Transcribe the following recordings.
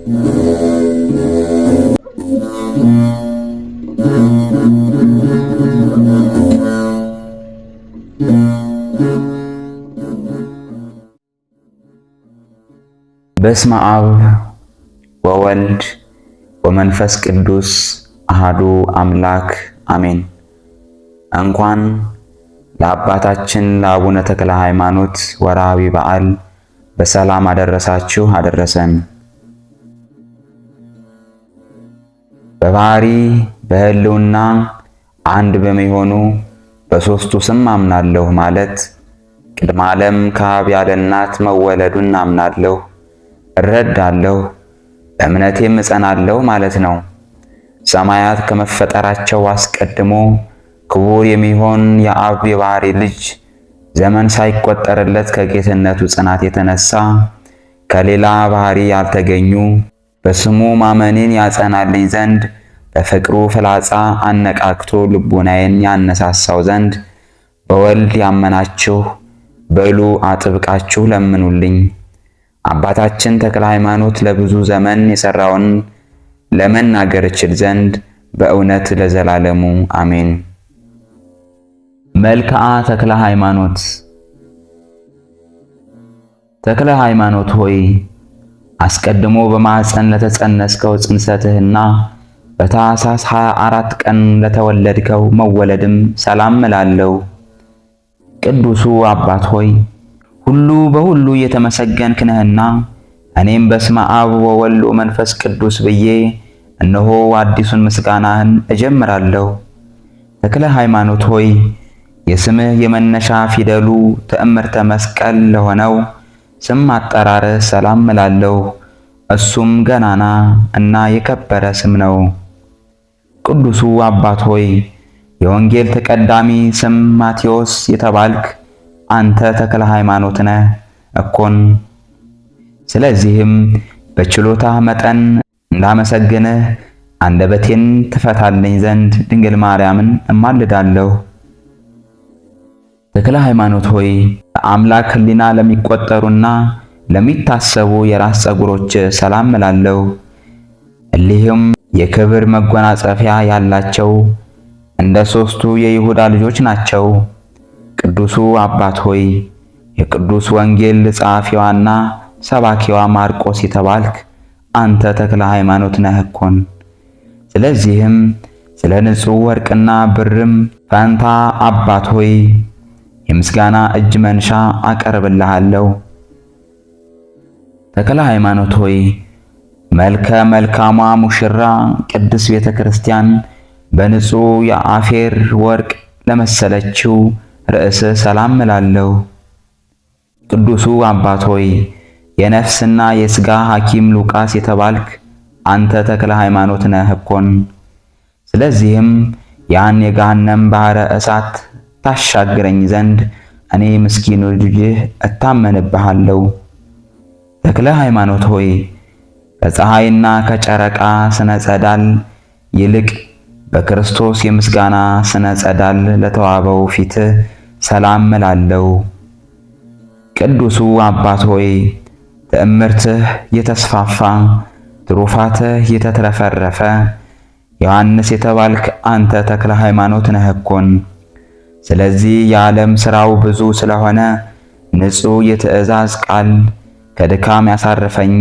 በስመ አብ ወወልድ ወመንፈስ ቅዱስ አሃዱ አምላክ አሜን። እንኳን ለአባታችን ለአቡነ ተክለ ሃይማኖት ወርሃዊ በዓል በሰላም አደረሳችሁ አደረሰን። በባህሪ በህልውና አንድ በሚሆኑ በሦስቱ ስም አምናለሁ ማለት ቅድመ ዓለም ከአብ ያለ እናት መወለዱን አምናለሁ፣ እረዳለሁ፣ በእምነቴም እጸናለሁ ማለት ነው። ሰማያት ከመፈጠራቸው አስቀድሞ ክቡር የሚሆን የአብ የባህሪ ልጅ ዘመን ሳይቆጠርለት ከጌትነቱ ጽናት የተነሳ ከሌላ ባህሪ ያልተገኙ በስሙ ማመኔን ያጸናልኝ ዘንድ በፍቅሩ ፍላጻ አነቃቅቶ ልቦናዬን ያነሳሳው ዘንድ በወልድ ያመናችሁ በሉ አጥብቃችሁ ለምኑልኝ። አባታችን ተክለ ሃይማኖት ለብዙ ዘመን የሰራውን ለመናገር እችል ዘንድ በእውነት ለዘላለሙ አሜን። መልክዓ ተክለ ሃይማኖት። ተክለ ሃይማኖት ሆይ አስቀድሞ በማኅፀን ለተጸነስከው ጽንሰትህና በታኅሳስ 24 ቀን ለተወለድከው መወለድም ሰላም እላለሁ። ቅዱሱ አባት ሆይ ሁሉ በሁሉ የተመሰገንክ ነህና እኔም በስመ አብ ወወልድ ወመንፈስ ቅዱስ ብዬ እነሆ አዲሱን ምስጋናህን እጀምራለሁ። ተክለ ሃይማኖት ሆይ የስምህ የመነሻ ፊደሉ ትዕምርተ መስቀል ለሆነው ስም አጠራርህ ሰላም እላለሁ። እሱም ገናና እና የከበረ ስም ነው። ቅዱሱ አባት ሆይ የወንጌል ተቀዳሚ ስም ማቴዎስ የተባልክ አንተ ተክለ ሃይማኖት ነህ እኮን። ስለዚህም በችሎታህ መጠን እንዳመሰግንህ አንደበቴን ትፈታልኝ ዘንድ ድንግል ማርያምን እማልዳለሁ። ተክለ ሃይማኖት ሆይ በአምላክ ሕሊና ለሚቆጠሩና ለሚታሰቡ የራስ ፀጉሮች ሰላም እላለሁ። እሊህም የክብር መጎናጸፊያ ያላቸው እንደ ሦስቱ የይሁዳ ልጆች ናቸው። ቅዱሱ አባት ሆይ የቅዱስ ወንጌል ጸሐፊዋና ሰባኪዋ ማርቆስ የተባልክ አንተ ተክለ ሃይማኖት ነህ እኮን። ስለዚህም ስለ ንጹሕ ወርቅና ብርም ፈንታ አባት ሆይ የምስጋና እጅ መንሻ አቀርብልሃለሁ። ተክለ ሃይማኖት ሆይ መልከ መልካሟ ሙሽራ ቅድስት ቤተ ክርስቲያን በንጹሕ የአፌር ወርቅ ለመሰለችው ርዕስህ ሰላም እላለሁ። ቅዱሱ አባት ሆይ የነፍስና የሥጋ ሐኪም ሉቃስ የተባልክ አንተ ተክለ ሃይማኖት ነህ እኮን። ስለዚህም ያን የገሃነም ባሕረ እሳት ታሻግረኝ ዘንድ እኔ ምስኪኑ ልጅህ እታመንብሃለሁ። ተክለ ሃይማኖት ሆይ ከፀሐይና ከጨረቃ ስነ ጸዳል ይልቅ በክርስቶስ የምስጋና ስነ ጸዳል ለተዋበው ፊትህ ሰላም እላለሁ። ቅዱሱ አባት ሆይ ትዕምርትህ የተስፋፋ ትሩፋትህ የተትረፈረፈ ዮሐንስ የተባልክ አንተ ተክለ ሃይማኖት ነህ እኮን። ስለዚህ የዓለም ሥራው ብዙ ስለሆነ ንጹሕ የትእዛዝ ቃል ከድካም ያሳርፈኝ፣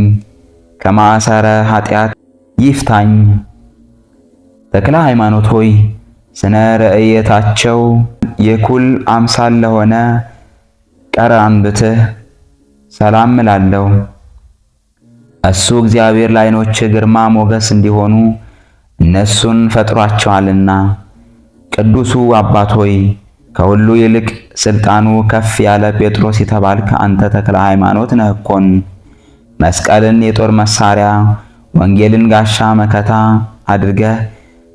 ከማዕሰረ ኃጢአት ይፍታኝ። ተክለ ሃይማኖት ሆይ ስነ ርዕየታቸው የኩል አምሳል ለሆነ ቀራንብትህ ሰላም እላለሁ። እሱ እግዚአብሔር ለዓይኖችህ ግርማ ሞገስ እንዲሆኑ እነሱን ፈጥሯቸዋልና። ቅዱሱ አባት ሆይ ከሁሉ ይልቅ ስልጣኑ ከፍ ያለ ጴጥሮስ የተባልክ አንተ ተክለ ሃይማኖት ነህ እኮን። መስቀልን የጦር መሳሪያ ወንጌልን ጋሻ መከታ አድርገህ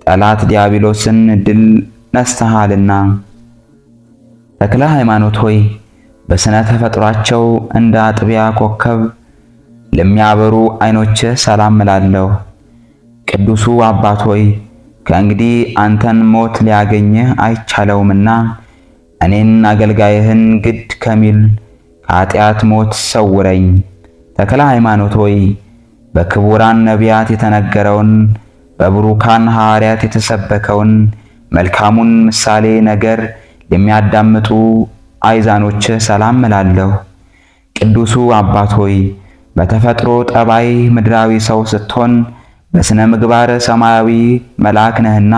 ጠላት ዲያብሎስን ድል ነስተሃልና። ተክለ ሃይማኖት ሆይ በስነ ተፈጥሯቸው እንደ አጥቢያ ኮከብ ለሚያበሩ ዓይኖችህ ሰላም እላለሁ። ቅዱሱ አባት ሆይ ከእንግዲህ አንተን ሞት ሊያገኝህ አይቻለውምና እኔን አገልጋይህን ግድ ከሚል ከኃጢአት ሞት ሰውረኝ። ተክለ ሃይማኖት ሆይ በክቡራን ነቢያት የተነገረውን በብሩካን ሐዋርያት የተሰበከውን መልካሙን ምሳሌ ነገር የሚያዳምጡ አይዛኖች ሰላም እላለሁ። ቅዱሱ አባት ሆይ በተፈጥሮ ጠባይ ምድራዊ ሰው ስትሆን በስነ ምግባር ሰማያዊ መልአክ ነህና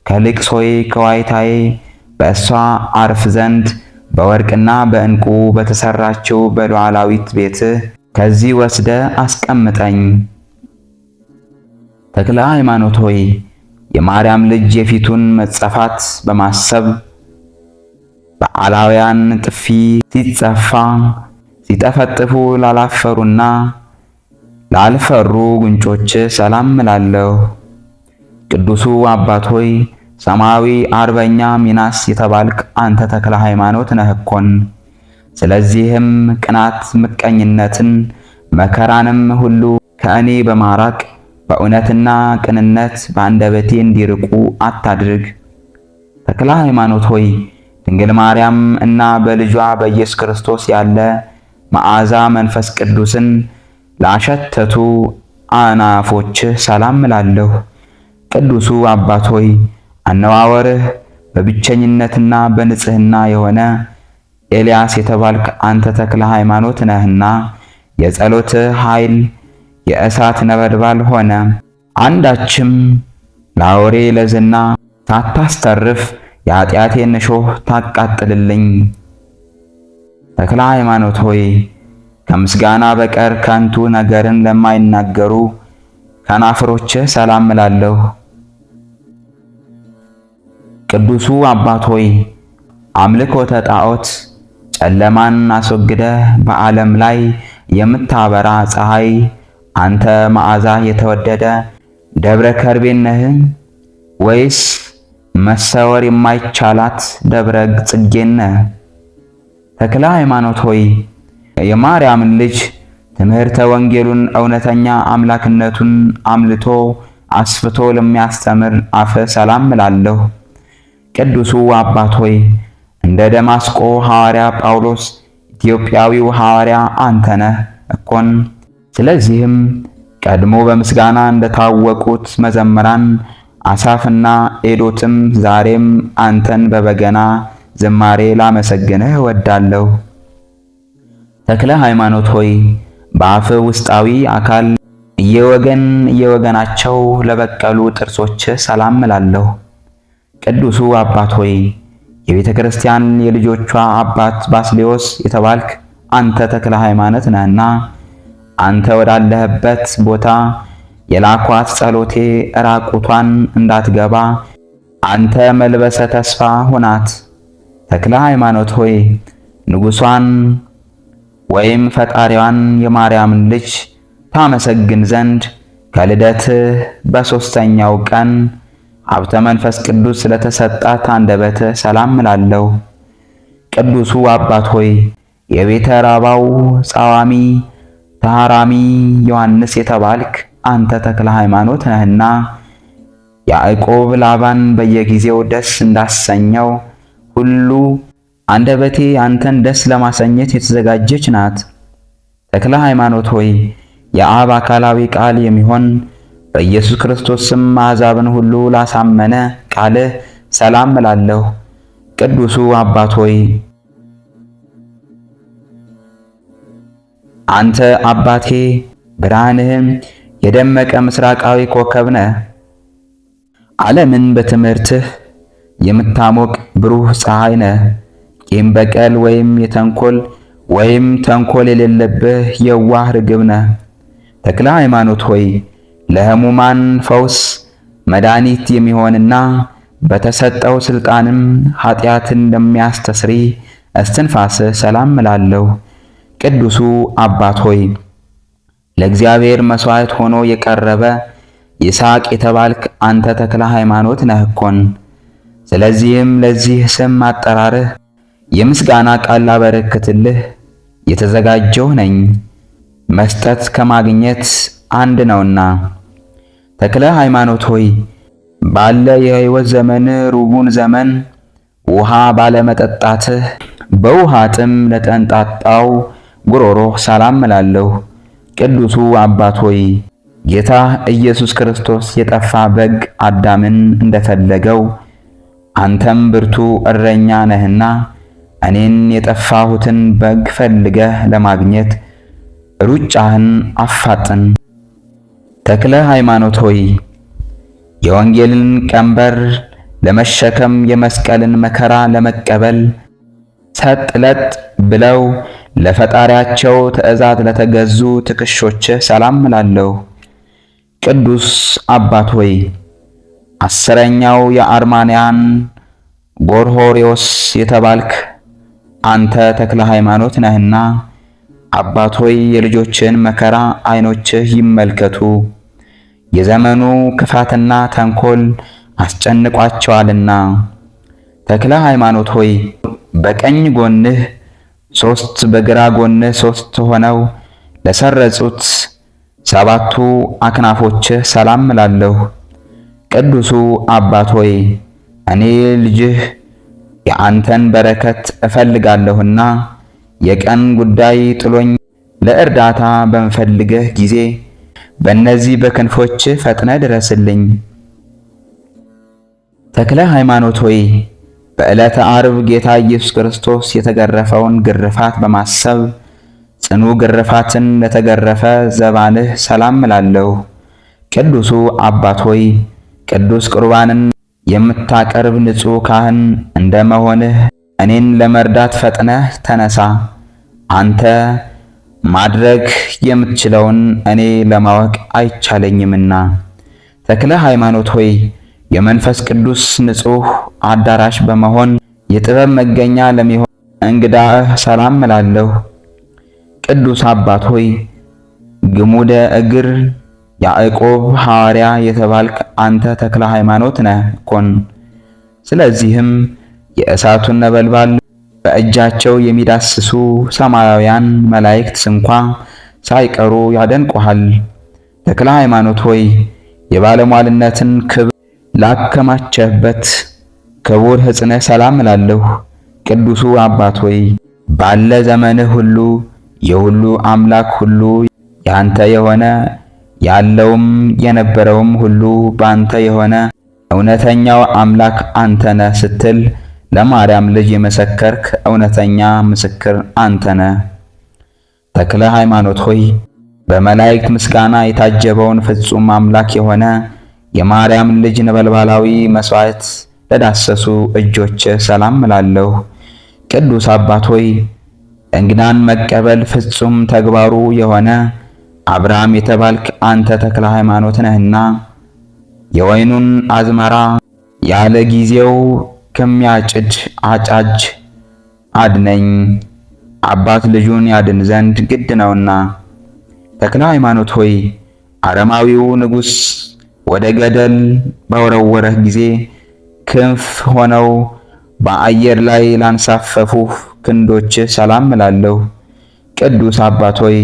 ከልቅሶዬ ከዋይታዬ በእሷ አርፍ ዘንድ በወርቅና በዕንቁ በተሰራችው በሉዓላዊት ቤትህ ከዚህ ወስደ አስቀምጠኝ። ተክለ ሃይማኖት ሆይ የማርያም ልጅ የፊቱን መጸፋት በማሰብ በአላውያን ጥፊ ሲጸፋ ሲጠፈጥፉ ላላፈሩና ላልፈሩ ጉንጮች ሰላም እላለሁ። ቅዱሱ አባት ሆይ ሰማያዊ አርበኛ ሚናስ የተባልክ አንተ ተክለ ሃይማኖት ነህ እኮን። ስለዚህም ቅናት፣ ምቀኝነትን፣ መከራንም ሁሉ ከእኔ በማራቅ በእውነትና ቅንነት በአንደበቴ እንዲርቁ አታድርግ። ተክለ ሃይማኖት ሆይ ድንግል ማርያም እና በልጇ በኢየሱስ ክርስቶስ ያለ መዓዛ መንፈስ ቅዱስን ላሸተቱ አናፎችህ ሰላም እላለሁ። ቅዱሱ አባት ሆይ አነዋወርህ በብቸኝነትና በንጽህና የሆነ ኤልያስ የተባልክ አንተ ተክለ ሃይማኖት ነህና የጸሎትህ ኃይል የእሳት ነበልባል ሆነ። አንዳችም ለአውሬ ለዝና ሳታስተርፍ የኃጢአቴን እሾህ ታቃጥልልኝ። ተክለ ሃይማኖት ሆይ ከምስጋና በቀር ከንቱ ነገርን ለማይናገሩ ከናፍሮችህ ሰላም እላለሁ። ቅዱሱ አባት ሆይ አምልኮተ ጣዖት ጨለማን አስወግደህ በዓለም ላይ የምታበራ ፀሐይ አንተ መዓዛ የተወደደ ደብረ ከርቤን ነህ ወይስ መሰወር የማይቻላት ደብረ ጽጌን ነህ? ተክለ ሃይማኖት ሆይ የማርያምን ልጅ ትምህርተ ወንጌሉን እውነተኛ አምላክነቱን አምልቶ አስፍቶ ለሚያስተምር አፈ ሰላም እላለሁ። ቅዱሱ አባት ሆይ እንደ ደማስቆ ሐዋርያ ጳውሎስ ኢትዮጵያዊው ሐዋርያ አንተ ነህ እኮን። ስለዚህም ቀድሞ በምስጋና እንደታወቁት መዘምራን አሳፍና ኤዶትም ዛሬም አንተን በበገና ዝማሬ ላመሰግንህ እወዳለሁ። ተክለ ሃይማኖት ሆይ በአፍ ውስጣዊ አካል እየወገናቸው ለበቀሉ ጥርሶች ሰላም እላለሁ። ቅዱሱ አባት ሆይ የቤተ ክርስቲያን የልጆቿ አባት ባስሌዎስ የተባልክ አንተ ተክለ ሃይማኖት ነህና አንተ ወዳለህበት ቦታ የላኳት ጸሎቴ ራቁቷን እንዳትገባ አንተ መልበሰ ተስፋ ሁናት። ተክለ ሃይማኖት ሆይ ንጉሷን ወይም ፈጣሪዋን የማርያምን ልጅ ታመሰግን ዘንድ ከልደትህ በሦስተኛው ቀን ሀብተ መንፈስ ቅዱስ ስለተሰጣት አንደበትህ ሰላም እላለሁ። ቅዱሱ አባት ሆይ የቤተ ራባው ጻዋሚ ታራሚ ዮሐንስ የተባልክ አንተ ተክለ ሃይማኖት ነህና ያዕቆብ ላባን በየጊዜው ደስ እንዳሰኘው ሁሉ አንደበቴ አንተን ደስ ለማሰኘት የተዘጋጀች ናት። ተክለ ሃይማኖት ሆይ የአብ አካላዊ ቃል የሚሆን በኢየሱስ ክርስቶስ ስም አሕዛብን ሁሉ ላሳመነ ቃልህ ሰላም እላለሁ። ቅዱሱ አባት ሆይ አንተ አባቴ ብርሃንህም የደመቀ ምስራቃዊ ኮከብ ነህ። ዓለምን በትምህርትህ የምታሞቅ ብሩህ ፀሐይ ነህ። ቂም በቀል ወይም ተንኮል የሌለብህ የዋህ ርግብ ነህ። ተክለ ሃይማኖት ሆይ ለሕሙማን ፈውስ መድኃኒት የሚሆንና በተሰጠው ሥልጣንም ኃጢአትን እንደሚያስተስሪ እስትንፋስህ ሰላም እላለሁ። ቅዱሱ አባት ሆይ ለእግዚአብሔር መሥዋዕት ሆኖ የቀረበ ይስሐቅ የተባልክ አንተ ተክለ ሃይማኖት ነህ እኮን። ስለዚህም ለዚህ ስም አጠራርህ የምስጋና ቃል ላበረክትልህ የተዘጋጀሁ ነኝ፣ መስጠት ከማግኘት አንድ ነውና። ተክለ ሃይማኖት ሆይ ባለ የሕይወት ዘመን ሩቡን ዘመን ውሃ ባለመጠጣትህ በውሃ ጥም ለተንጣጣው ጉሮሮህ ሰላም እላለሁ። ቅዱሱ አባት ሆይ ጌታ ኢየሱስ ክርስቶስ የጠፋ በግ አዳምን እንደፈለገው አንተም ብርቱ እረኛ ነህና እኔን የጠፋሁትን በግ ፈልገህ ለማግኘት ሩጫህን አፋጥን። ተክለ ሃይማኖት ሆይ የወንጌልን ቀንበር ለመሸከም የመስቀልን መከራ ለመቀበል ሰጥ ለጥ ብለው ለፈጣሪያቸው ትእዛዝ ለተገዙ ትከሾችህ ሰላም እላለሁ። ቅዱስ አባት ሆይ አስረኛው የአርማንያን ጎርጎርዮስ የተባልክ አንተ ተክለ ሃይማኖት ነህና አባት ሆይ የልጆችን መከራ ዓይኖችህ ይመልከቱ። የዘመኑ ክፋትና ተንኮል አስጨንቋቸዋልና። ተክለ ሃይማኖት ሆይ በቀኝ ጎንህ ሶስት በግራ ጎንህ ሶስት ሆነው ለሰረጹት ሰባቱ አክናፎችህ ሰላም እላለሁ። ቅዱሱ አባት ሆይ እኔ ልጅህ የአንተን በረከት እፈልጋለሁና የቀን ጉዳይ ጥሎኝ ለእርዳታ በምፈልግህ ጊዜ በእነዚህ በክንፎች ፈጥነ ድረስልኝ። ተክለ ሃይማኖት ሆይ በዕለተ ዓርብ ጌታ ኢየሱስ ክርስቶስ የተገረፈውን ግርፋት በማሰብ ጽኑ ግርፋትን ለተገረፈ ዘባንህ ሰላም እላለሁ። ቅዱሱ አባት ሆይ ቅዱስ ቁርባንን የምታቀርብ ንጹሕ ካህን እንደመሆንህ እኔን ለመርዳት ፈጥነህ ተነሳ። አንተ ማድረግ የምትችለውን እኔ ለማወቅ አይቻለኝምና። ተክለ ሃይማኖት ሆይ የመንፈስ ቅዱስ ንጹሕ አዳራሽ በመሆን የጥበብ መገኛ ለሚሆን እንግዳህ ሰላም እላለሁ። ቅዱስ አባት ሆይ ግሙደ እግር ያዕቆብ ሐዋርያ የተባልክ አንተ ተክለ ሃይማኖት ነህ እኮን። ስለዚህም የእሳቱን ነበልባል በእጃቸው የሚዳስሱ ሰማያውያን መላእክት እንኳ ሳይቀሩ ያደንቁሃል። ተክለ ሃይማኖት ሆይ የባለሟልነትን ክብር ላከማቸህበት ክቡር ሕፅንህ ሰላም እላለሁ። ቅዱሱ አባት ሆይ ባለ ዘመንህ ሁሉ የሁሉ አምላክ ሁሉ ያንተ የሆነ ያለውም የነበረውም ሁሉ ባንተ የሆነ እውነተኛው አምላክ አንተ ነህ ስትል ለማርያም ልጅ የመሰከርክ እውነተኛ ምስክር አንተ ነህ። ተክለ ሃይማኖት ሆይ በመላእክት ምስጋና የታጀበውን ፍጹም አምላክ የሆነ የማርያም ልጅ ነበልባላዊ መስዋዕት ለዳሰሱ እጆች ሰላም እላለሁ። ቅዱስ አባት ሆይ እንግዳን መቀበል ፍጹም ተግባሩ የሆነ አብርሃም የተባልክ አንተ ተክለ ሃይማኖት ነህና የወይኑን አዝመራ ያለ ጊዜው ከሚያጭድ አጫጅ አድነኝ፣ አባት ልጁን ያድን ዘንድ ግድ ነውና። ተክለ ሃይማኖት ሆይ አረማዊው ንጉሥ ወደ ገደል በወረወረህ ጊዜ ክንፍ ሆነው በአየር ላይ ላንሳፈፉ ክንዶች ሰላም እላለሁ። ቅዱስ አባት ሆይ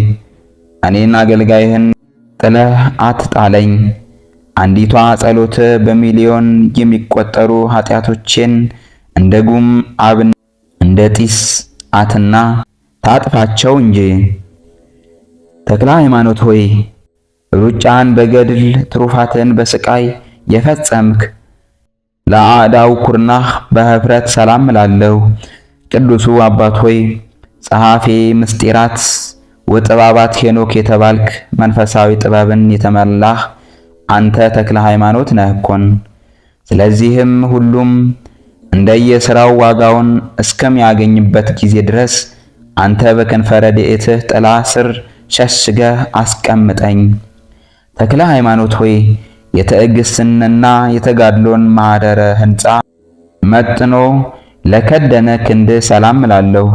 እኔን አገልጋይህን ጥለህ አትጣለኝ። አንዲቷ ጸሎት በሚሊዮን የሚቆጠሩ ኃጢአቶቼን እንደ ጉም አብን እንደ ጢስ አትና ታጥፋቸው እንጂ። ተክለ ሃይማኖት ሆይ ሩጫን በገድል ትሩፋትን በስቃይ የፈጸምክ ለአዳው ኩርናህ በህፍረት ሰላም እላለሁ። ቅዱሱ አባት ሆይ ጸሐፌ ምስጢራት ወጥባባት ሄኖክ የተባልክ መንፈሳዊ ጥበብን የተመላህ አንተ ተክለ ሃይማኖት ነህ እኮን። ስለዚህም ሁሉም እንደየሥራው ዋጋውን እስከሚያገኝበት ጊዜ ድረስ አንተ በክንፈ ረድኤትህ ጥላ ስር ሸሽገህ አስቀምጠኝ። ተክለ ሃይማኖት ሆይ የትዕግስትንና የተጋድሎን ማኅደረ ሕንጻ መጥኖ ለከደነ ክንድ ሰላም እላለሁ።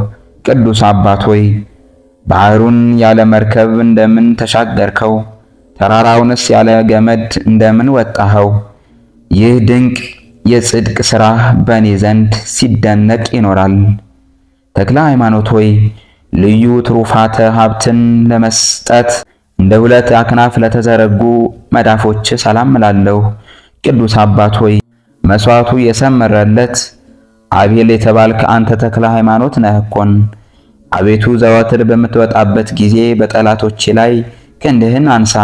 ቅዱስ አባት ሆይ ባህሩን ያለ መርከብ እንደምን ተሻገርከው? ተራራውንስ ያለ ገመድ እንደምን ወጣኸው? ይህ ድንቅ የጽድቅ ሥራ በእኔ ዘንድ ሲደነቅ ይኖራል። ተክለ ሃይማኖት ሆይ ልዩ ትሩፋተ ሀብትን ለመስጠት እንደ ሁለት አክናፍ ለተዘረጉ መዳፎች ሰላም እላለሁ። ቅዱስ አባት ሆይ መስዋዕቱ የሰመረለት አቤል የተባልክ አንተ ተክለ ሃይማኖት ነህ እኮን። አቤቱ ዘወትር በምትወጣበት ጊዜ በጠላቶቼ ላይ ክንድህን አንሳ።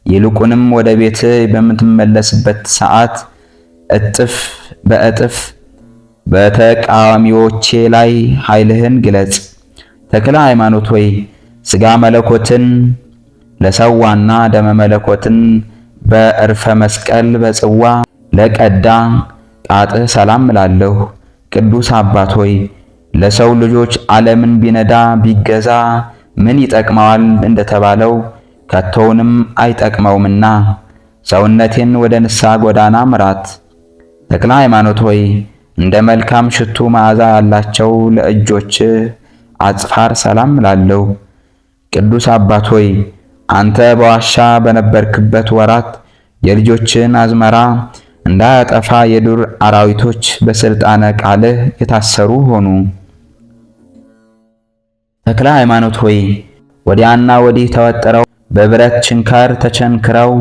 ይልቁንም ወደ ቤትህ በምትመለስበት ሰዓት እጥፍ በእጥፍ በተቃዋሚዎቼ ላይ ኃይልህን ግለጽ። ተክለ ሃይማኖት ሆይ ሥጋ መለኮትን ለሰዋና ደመ መለኮትን በዕርፈ መስቀል በጽዋ ለቀዳ ጣትህ ሰላም እላለሁ። ቅዱስ አባት ሆይ ለሰው ልጆች ዓለምን ቢነዳ ቢገዛ ምን ይጠቅመዋል እንደተባለው ከቶውንም አይጠቅመውምና ሰውነቴን ወደ ንስሐ ጎዳና ምራት። ተክለ ሃይማኖት ሆይ እንደ መልካም ሽቱ መዓዛ ያላቸው ለእጆች አጽፋር ሰላም እላለሁ። ቅዱስ አባት ሆይ አንተ በዋሻ በነበርክበት ወራት የልጆችን አዝመራ እንዳያጠፋ የዱር አራዊቶች በስልጣነ ቃልህ የታሰሩ ሆኑ። ተክለ ሃይማኖት ሆይ ወዲያና ወዲህ ተወጥረው በብረት ችንካር ተቸንክረው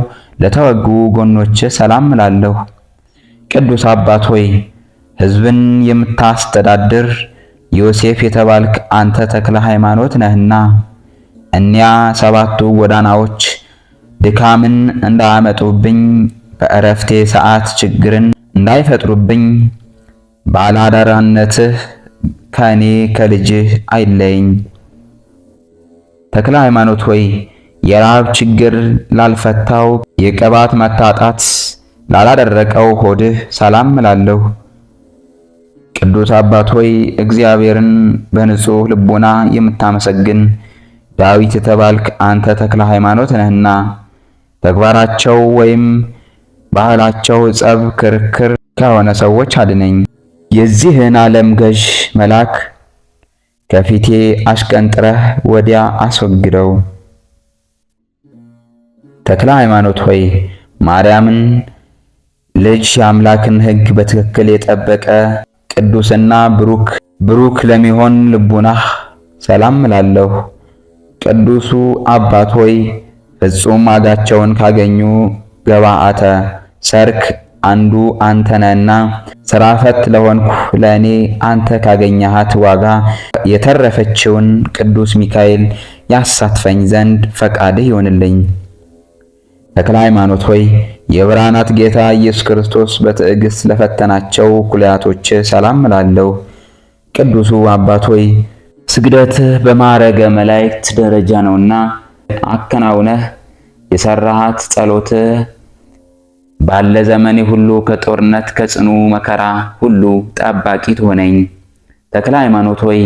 ለተወጉ ጎኖች ሰላም እላለሁ። ቅዱስ አባት ሆይ ሕዝብን የምታስተዳድር ዮሴፍ የተባልክ አንተ ተክለ ሃይማኖት ነህና እኒያ ሰባቱ ጎዳናዎች ድካምን እንዳያመጡብኝ በእረፍቴ ሰዓት ችግርን እንዳይፈጥሩብኝ ባለአደራነትህ ከእኔ ከልጅህ አይለኝ። ተክለ ሃይማኖት ሆይ የረሃብ ችግር ላልፈታው የቅባት መታጣት ላላደረቀው ሆድህ ሰላም እላለሁ። ቅዱስ አባት ሆይ እግዚአብሔርን በንጹሕ ልቦና የምታመሰግን ዳዊት የተባልክ አንተ ተክለ ሃይማኖት ነህና ተግባራቸው ወይም ባህላቸው ጸብ፣ ክርክር ከሆነ ሰዎች አድነኝ። የዚህን ዓለም ገዥ መልአክ ከፊቴ አሽቀንጥረህ ወዲያ አስወግደው። ተክለ ሃይማኖት ሆይ ማርያምን ልጅ የአምላክን ሕግ በትክክል የጠበቀ ቅዱስና ብሩክ ለሚሆን ልቡናህ ሰላም እላለሁ። ቅዱሱ አባት ሆይ ፍጹም ዋጋቸውን ካገኙ ገባአተ ሰርክ አንዱ አንተ ነህና ሥራ ፈት ለሆንኩ ለእኔ አንተ ካገኘሃት ዋጋ የተረፈችውን ቅዱስ ሚካኤል ያሳትፈኝ ዘንድ ፈቃድህ ይሆንልኝ። ተክለ ሃይማኖት ሆይ የብርሃናት ጌታ ኢየሱስ ክርስቶስ በትዕግስት ለፈተናቸው ኩልያቶች ሰላም እላለሁ። ቅዱሱ አባት ሆይ ስግደትህ በማዕረገ መላእክት ደረጃ ነውና አከናውነህ የሰራሃት ጸሎትህ ባለ ዘመኔ ሁሉ ከጦርነት ከጽኑ መከራ ሁሉ ጠባቂ ትሆነኝ። ተክለ ሃይማኖት ሆይ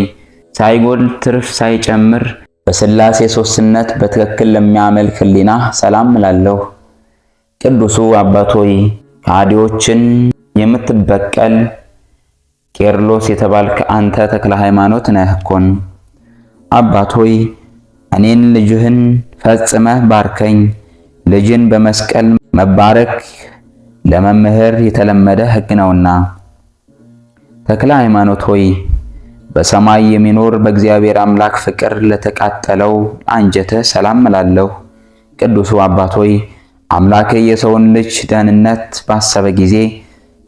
ሳይጎል ትርፍ ሳይጨምር በሥላሴ ሦስትነት በትክክል ለሚያመልክ ሕሊና ሰላም እላለሁ። ቅዱሱ አባት ሆይ ከሃዲዎችን የምትበቀል ቄርሎስ የተባልክ አንተ ተክለ ሃይማኖት ነህ እኮን። አባት ሆይ እኔን ልጅህን ፈጽመህ ባርከኝ። ልጅን በመስቀል መባረክ ለመምህር የተለመደ ሕግ ነውና። ተክለ ሃይማኖት ሆይ በሰማይ የሚኖር በእግዚአብሔር አምላክ ፍቅር ለተቃጠለው አንጀትህ ሰላም እላለሁ። ቅዱሱ አባት ሆይ አምላክህ የሰውን ልጅ ደህንነት ባሰበ ጊዜ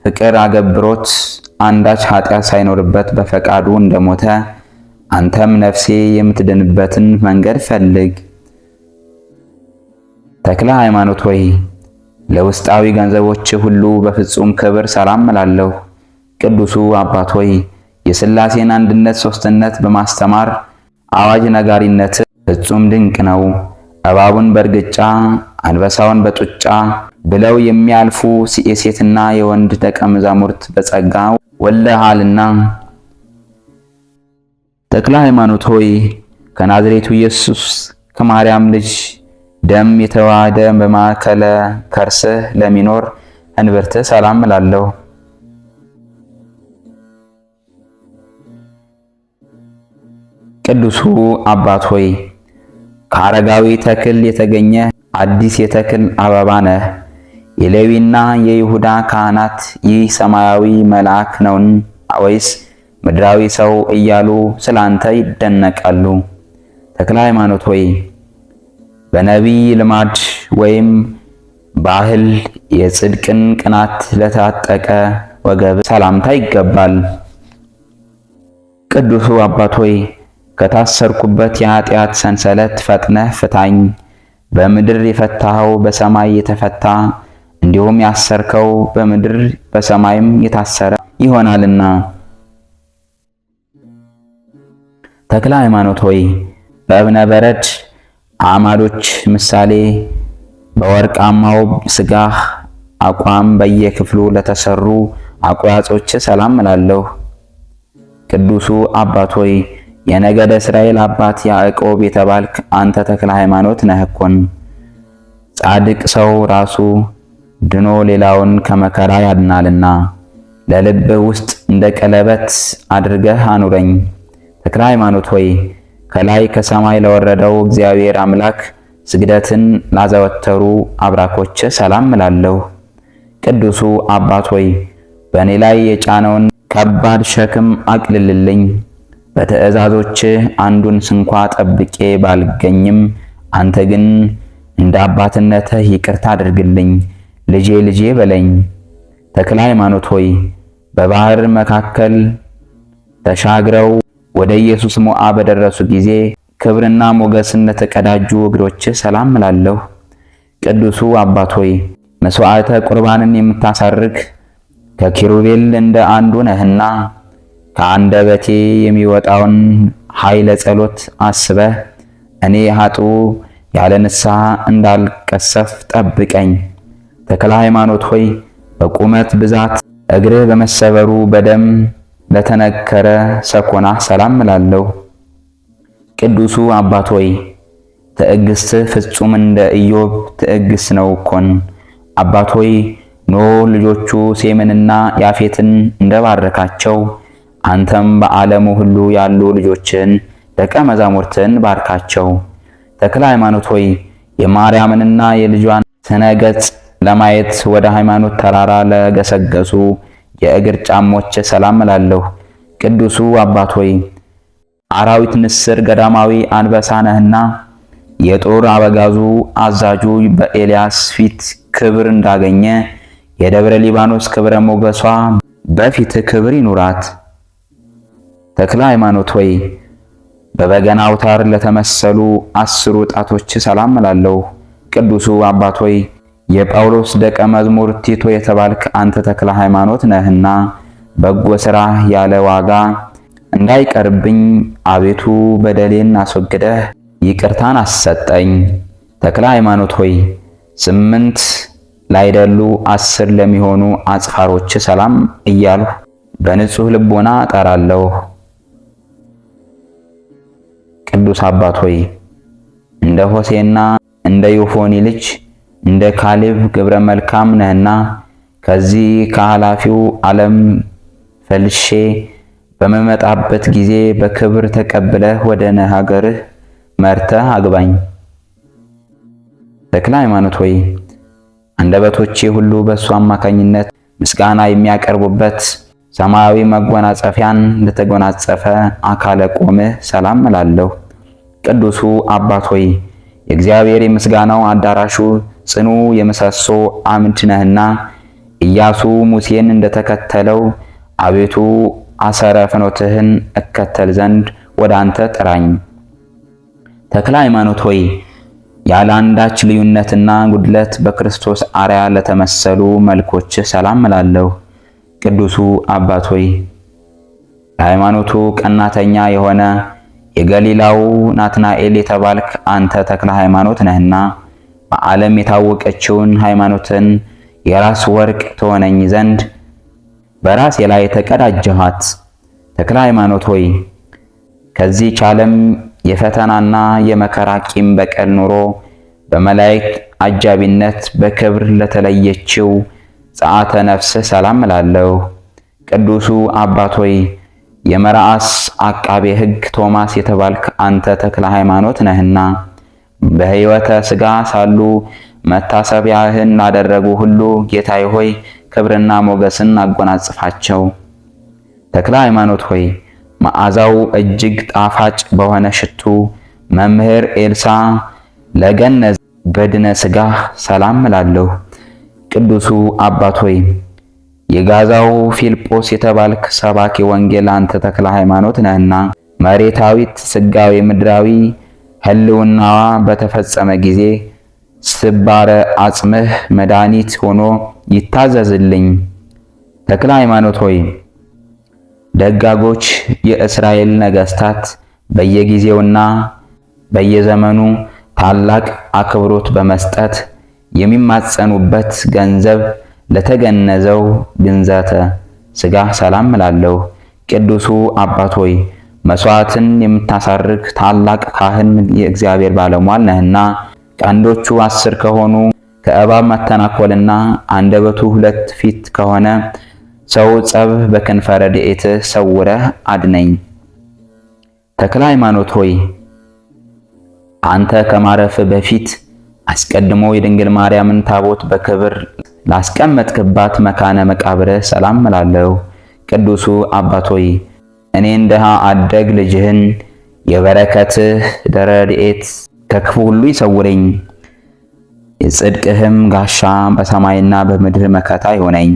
ፍቅር አገብሮት አንዳች ኃጢአት ሳይኖርበት በፈቃዱ እንደሞተ አንተም ነፍሴ የምትድንበትን መንገድ ፈልግ። ተክለ ሃይማኖት ሆይ ለውስጣዊ ገንዘቦች ሁሉ በፍጹም ክብር ሰላም እላለሁ። ቅዱሱ አባት ሆይ የሥላሴን አንድነት ሦስትነት በማስተማር አዋጅ ነጋሪነት ፍጹም ድንቅ ነው። እባቡን በእርግጫ አንበሳውን በጡጫ ብለው የሚያልፉ የሴትና የወንድ ደቀ መዛሙርት በጸጋ ወልደሃልና። ተክለ ሃይማኖት ሆይ ከናዝሬቱ ኢየሱስ ከማርያም ልጅ ደም የተዋሃደ በማዕከለ ከርስህ ለሚኖር እንብርትህ ሰላም እላለሁ። ቅዱሱ አባት ሆይ ከአረጋዊ ተክል የተገኘ አዲስ የተክል አበባ ነህ። የሌዊና የይሁዳ ካህናት ይህ ሰማያዊ መልአክ ነውን ወይስ ምድራዊ ሰው እያሉ ስላንተ ይደነቃሉ። ተክለ ሃይማኖት ሆይ በነቢይ ልማድ ወይም ባህል የጽድቅን ቅናት ለታጠቀ ወገብ ሰላምታ ይገባል። ቅዱሱ አባት ሆይ ከታሰርኩበት የኃጢአት ሰንሰለት ፈጥነህ ፍታኝ። በምድር የፈታኸው በሰማይ የተፈታ እንዲሁም ያሰርከው በምድር በሰማይም የታሰረ ይሆናልና። ተክለ ሃይማኖት ሆይ በእብነ በረድ አዕማዶች ምሳሌ በወርቃማው ስጋህ አቋም በየክፍሉ ለተሰሩ አቋያጾች ሰላም እላለሁ። ቅዱሱ አባት ሆይ የነገደ እስራኤል አባት ያዕቆብ የተባልክ አንተ ተክለ ሃይማኖት ነህኮን። ጻድቅ ሰው ራሱ ድኖ ሌላውን ከመከራ ያድናልና ለልብህ ውስጥ እንደ ቀለበት አድርገህ አኑረኝ። ተክለ ሃይማኖት ሆይ ከላይ ከሰማይ ለወረደው እግዚአብሔር አምላክ ስግደትን ላዘወተሩ አብራኮች ሰላም እላለሁ። ቅዱሱ አባት ሆይ በእኔ ላይ የጫነውን ከባድ ሸክም አቅልልልኝ። በትእዛዞችህ አንዱን ስንኳ ጠብቄ ባልገኝም አንተ ግን እንደ አባትነትህ ይቅርታ አድርግልኝ፣ ልጄ ልጄ በለኝ። ተክለ ሃይማኖት ሆይ በባህር መካከል ተሻግረው ወደ ኢየሱስ ሞዓ በደረሱ ጊዜ ክብርና ሞገስን ለተቀዳጁ እግሮች ሰላም እላለሁ። ቅዱሱ አባት ሆይ መስዋዕተ ቁርባንን የምታሳርግ ከኪሩቤል እንደ አንዱ ነህና ከአንደበቴ የሚወጣውን ኃይለ ጸሎት አስበህ እኔ ኃጥኡ ያለ ንስሐ እንዳልቀሰፍ ጠብቀኝ። ተክለ ሃይማኖት ሆይ በቁመት ብዛት እግርህ በመሰበሩ በደም ለተነከረ ሰኮና ሰላም እላለሁ። ቅዱሱ አባት ሆይ ትዕግስትህ ፍጹም እንደ ኢዮብ ትዕግስት ነው እኮን። አባት ሆይ ኖህ ልጆቹ ሴምንና ያፌትን እንደባረካቸው አንተም በዓለሙ ሁሉ ያሉ ልጆችን ደቀ መዛሙርትን ባርካቸው። ተክለ ሃይማኖት ሆይ የማርያምንና የልጇን ስነ ገጽ ለማየት ወደ ሃይማኖት ተራራ ለገሰገሱ የእግር ጫሞች ሰላም እላለሁ። ቅዱሱ አባት ሆይ አራዊት ንስር ገዳማዊ አንበሳ ነህና የጦር አበጋዙ አዛዡ በኤልያስ ፊት ክብር እንዳገኘ የደብረ ሊባኖስ ክብረ ሞገሷ በፊት ክብር ይኑራት። ተክለ ሃይማኖት ሆይ በበገና አውታር ለተመሰሉ 10 ጣቶች ሰላም እላለሁ። ቅዱሱ አባት ሆይ የጳውሎስ ደቀ መዝሙር ቲቶ የተባልክ አንተ ተክለ ሃይማኖት ነህና በጎ ሥራ ያለ ዋጋ እንዳይቀርብኝ አቤቱ በደሌን አስወግደህ ይቅርታን አሰጠኝ። ተክለ ሃይማኖት ሆይ 8 ላይደሉ 10 ለሚሆኑ አጽፋሮች ሰላም እያልሁ በንጹህ ልቦና እጠራለሁ። ቅዱስ አባት ሆይ እንደ ሆሴና እንደ ዮፎኒ ልጅ እንደ ካሌብ ግብረ መልካም ነህና ከዚህ ከኃላፊው ዓለም ፈልሼ በመመጣበት ጊዜ በክብር ተቀብለህ ወደ ሀገርህ መርተህ አግባኝ። ተክለ ሃይማኖት ሆይ አንደበቶቼ ሁሉ በእሱ አማካኝነት ምስጋና የሚያቀርቡበት ሰማያዊ መጎናጸፊያን ለተጎናጸፈ አካለ ቆምህ ሰላም እላለሁ። ቅዱሱ አባት ሆይ የእግዚአብሔር የምስጋናው አዳራሹ ጽኑ የምሰሶ አምድ ነህና ኢያሱ ሙሴን እንደተከተለው አቤቱ አሰረ ፍኖትህን እከተል ዘንድ ወደ አንተ ጥራኝ። ተክለ ሃይማኖት ሆይ ያለ አንዳች ልዩነትና ጉድለት በክርስቶስ አርያ ለተመሰሉ መልኮች ሰላም እላለሁ። ቅዱሱ አባት ሆይ ለሃይማኖቱ ቀናተኛ የሆነ የገሊላው ናትናኤል የተባልክ አንተ ተክለ ሃይማኖት ነህና በዓለም የታወቀችውን ሃይማኖትን የራስ ወርቅ ትሆነኝ ዘንድ በራሴ ላይ ተቀዳጀኋት። ተክለ ሃይማኖት ሆይ ከዚህች ዓለም የፈተናና የመከራ ቂም በቀል ኑሮ በመላእክት አጃቢነት በክብር ለተለየችው ጸአተ ነፍስ ሰላም እላለሁ። ቅዱሱ አባት ሆይ የመርዓስ አቃቤ ሕግ ቶማስ የተባልክ አንተ ተክለ ሃይማኖት ነህና በሕይወተ ሥጋ ሳሉ መታሰቢያህን ላደረጉ ሁሉ ጌታዬ ሆይ ክብርና ሞገስን አጎናጽፋቸው። ተክለ ሃይማኖት ሆይ መዓዛው እጅግ ጣፋጭ በሆነ ሽቱ መምህር ኤልሳ ለገነዝ በድነ ሥጋህ ሰላም እላለሁ። ቅዱሱ አባት ሆይ የጋዛው ፊልጶስ የተባልክ ሰባኪ ወንጌል አንተ ተክለ ሃይማኖት ነህና መሬታዊት ስጋዊ ምድራዊ ህልውናዋ በተፈጸመ ጊዜ ስባረ አጽምህ መድኃኒት ሆኖ ይታዘዝልኝ። ተክለ ሃይማኖት ሆይ ደጋጎች የእስራኤል ነገሥታት በየጊዜውና በየዘመኑ ታላቅ አክብሮት በመስጠት የሚማጸኑበት ገንዘብ ለተገነዘው ግንዘተ ሥጋ ሰላም እላለሁ። ቅዱሱ አባት ሆይ መስዋዕትን የምታሳርግ ታላቅ ካህን የእግዚአብሔር ባለሟል ነህና ቀንዶቹ 10 ከሆኑ ከእባብ መተናኮልና አንደበቱ 2 ፊት ከሆነ ሰው ጸብ በክንፈ ረድኤትህ ሰውረህ አድነኝ። ተክለ ሃይማኖት ሆይ አንተ ከማረፍ በፊት አስቀድሞ የድንግል ማርያምን ታቦት በክብር ላስቀመጥክባት መካነ መቃብርህ ሰላም እላለሁ። ቅዱሱ አባት ሆይ እኔን ድሃ አደግ ልጅህን የበረከትህ ረድኤት ከክፉ ሁሉ ይሰውረኝ። የጽድቅህም ጋሻ በሰማይና በምድር መከታ ይሆነኝ።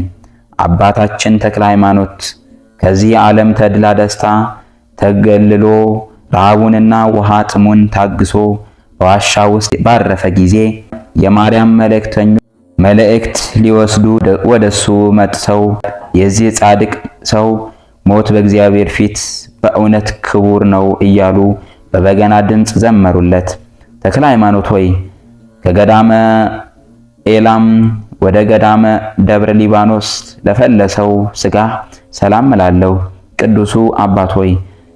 አባታችን ተክለ ሃይማኖት ከዚህ ዓለም ተድላ ደስታ ተገልሎ ረሃቡንና ውሃ ጥሙን ታግሶ በዋሻ ውስጥ ባረፈ ጊዜ የማርያም መልእክት ሊወስዱ ወደሱ መጥተው የዚህ ጻድቅ ሰው ሞት በእግዚአብሔር ፊት በእውነት ክቡር ነው እያሉ በበገና ድምፅ ዘመሩለት። ተክለ ሃይማኖት ሆይ ከገዳመ ኤላም ወደ ገዳመ ደብረ ሊባኖስ ለፈለሰው ሥጋ ሰላም እላለሁ። ቅዱሱ አባት ሆይ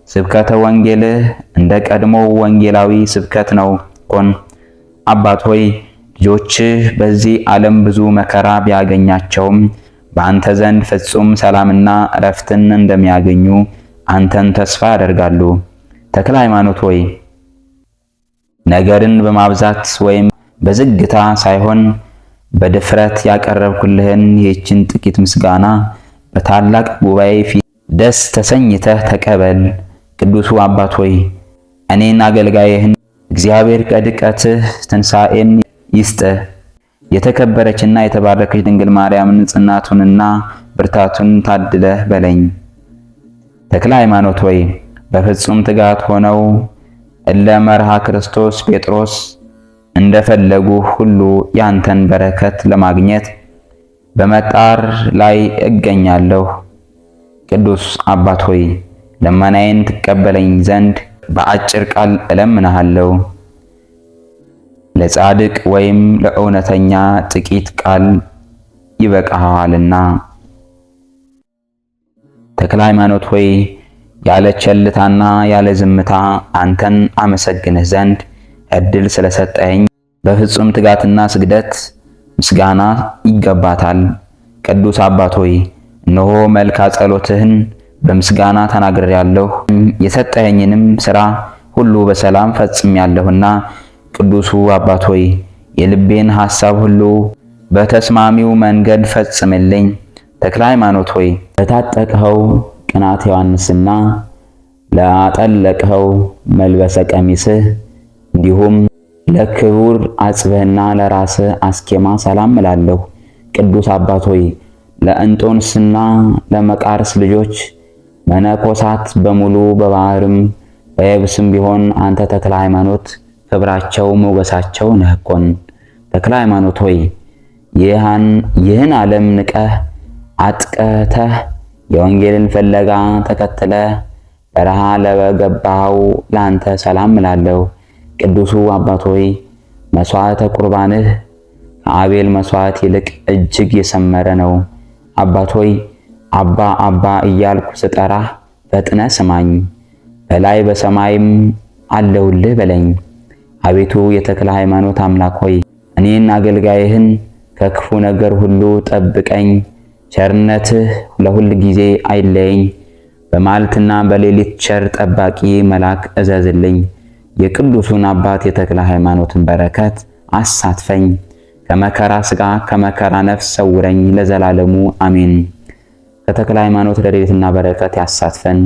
ስብከተ ወንጌልህ እንደ ቀድሞው ወንጌላዊ ስብከት ነው ኮን። አባት ሆይ ልጆችህ በዚህ ዓለም ብዙ መከራ ቢያገኛቸውም በአንተ ዘንድ ፍጹም ሰላምና እረፍትን እንደሚያገኙ አንተን ተስፋ ያደርጋሉ። ተክለ ሃይማኖት ሆይ ነገርን በማብዛት ወይም በዝግታ ሳይሆን በድፍረት ያቀረብኩልህን ይህችን ጥቂት ምስጋና በታላቅ ጉባኤ ፊት ደስ ተሰኝተህ ተቀበል። ቅዱሱ አባት ሆይ እኔን አገልጋይህን እግዚአብሔር ከድቀትህ ትንሣኤን ይስጥህ። የተከበረችና የተባረከች ድንግል ማርያምን ጽናቱንና ብርታቱን ታድለህ በለኝ። ተክለ ሃይማኖት ሆይ በፍጹም ትጋት ሆነው እለ መርሃ ክርስቶስ ጴጥሮስ እንደፈለጉ ሁሉ ያንተን በረከት ለማግኘት በመጣር ላይ እገኛለሁ። ቅዱስ አባት ሆይ ልመናዬን ትቀበለኝ ዘንድ በአጭር ቃል እለምንሃለሁ። ለጻድቅ ወይም ለእውነተኛ ጥቂት ቃል ይበቃሃልና። ተክለ ሃይማኖት ሆይ ያለ ቸልታና ያለ ዝምታ አንተን አመሰግንህ ዘንድ እድል ስለሰጠኸኝ በፍጹም ትጋትና ስግደት ምስጋና ይገባታል። ቅዱስ አባት ሆይ እነሆ መልካ ጸሎትህን በምስጋና ተናግሬያለሁ። የሰጠኸኝንም ሥራ ሁሉ በሰላም ፈጽሜያለሁና ቅዱሱ አባት ሆይ የልቤን ሐሳብ ሁሉ በተስማሚው መንገድ ፈጽምልኝ። ተክለ ሃይማኖት ሆይ ለታጠቅኸው ቅናተ ዮሐንስና ላጠለቅኸው መልበሰ ቀሚስህ እንዲሁም ለክቡር አጽብህና ለራስህ አስኬማ ሰላም እላለሁ። ቅዱስ አባት ሆይ ለእንጦንስና ለመቃርስ ልጆች መነኮሳት በሙሉ በባህርም በየብስም ቢሆን አንተ ተክለ ሃይማኖት ክብራቸው ሞገሳቸው ነህኮን። ተክለ ሃይማኖት ሆይ ይህን ዓለም ንቀህ አጥቀተህ የወንጌልን ፍለጋ ተከትለ በረሃ ለገባኸው ለአንተ ሰላም እላለሁ። ቅዱሱ አባት ሆይ መስዋዕተ ቁርባንህ ከአቤል መስዋዕት ይልቅ እጅግ የሰመረ ነው። አባት ሆይ አባ አባ እያልኩ ስጠራህ ፈጥነ ስማኝ፣ በላይ በሰማይም አለሁልህ በለኝ። አቤቱ የተክለ ሃይማኖት አምላክ ሆይ እኔን አገልጋይህን ከክፉ ነገር ሁሉ ጠብቀኝ። ቸርነትህ ለሁል ጊዜ አይለየኝ። በማለትና በሌሊት ቸር ጠባቂ መልአክ እዘዝልኝ። የቅዱሱን አባት የተክለ ሃይማኖትን በረከት አሳትፈኝ። ከመከራ ሥጋ ከመከራ ነፍስ ሰውረኝ ለዘላለሙ አሜን። ከተክለ ሃይማኖት ረድኤትና በረከት ያሳትፈን።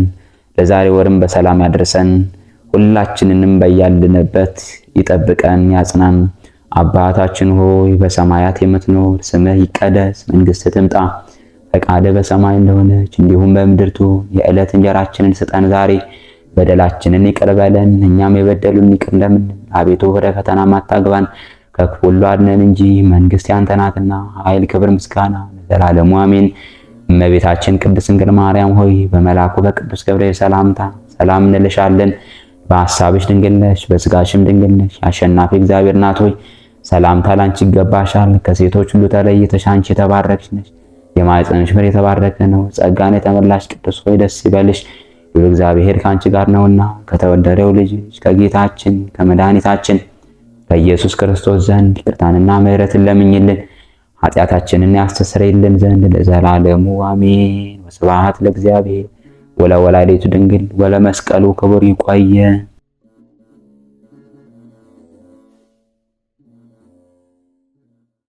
ለዛሬ ወርም በሰላም ያድርሰን። ሁላችንንም በያልንበት ይጠብቀን ያጽናን። አባታችን ሆይ በሰማያት የምትኖር ስምህ ይቀደስ፣ መንግሥትህ ትምጣ፣ ፈቃድህ በሰማይ እንደሆነች እንዲሁም በምድር ትሁን። የዕለት እንጀራችንን ስጠን ዛሬ፣ በደላችንን ይቅር በለን እኛም የበደሉን ይቅር እንደምንል። አቤቱ ወደ ፈተና አታግባን ከክፉ ሁሉ አድነን እንጂ መንግስት ያንተ ናትና፣ ኃይል፣ ክብር፣ ምስጋና ለዘላለሙ አሜን። እመቤታችን ቅድስት ድንግል ማርያም ሆይ በመልአኩ በቅዱስ ገብርኤል ሰላምታ ሰላም እንልሻለን። በሐሳብሽ ድንግል ነሽ፣ በሥጋሽም ድንግል ነሽ። አሸናፊ እግዚአብሔር እናት ሆይ ሰላምታ ላንቺ ይገባሻል። ከሴቶች ሁሉ ተለይተሽ አንቺ የተባረክሽ ነሽ፣ የማኅፀንሽ ፍሬ የተባረከ ነው። ጸጋን የተመላሽ ቅድስት ሆይ ደስ ይበልሽ፣ እግዚአብሔር ከአንቺ ጋር ነውና ከተወደደው ልጅሽ ከጌታችን ከመድኃኒታችን ከኢየሱስ ክርስቶስ ዘንድ ይቅርታንና ምሕረትን ለምኝልን ኃጢአታችንን ያስተሰርይልን ዘንድ ለዘላለሙ አሜን። ወስብሐት ለእግዚአብሔር ወለወላዲቱ ድንግል ወለመስቀሉ ክቡር። ይቆየን።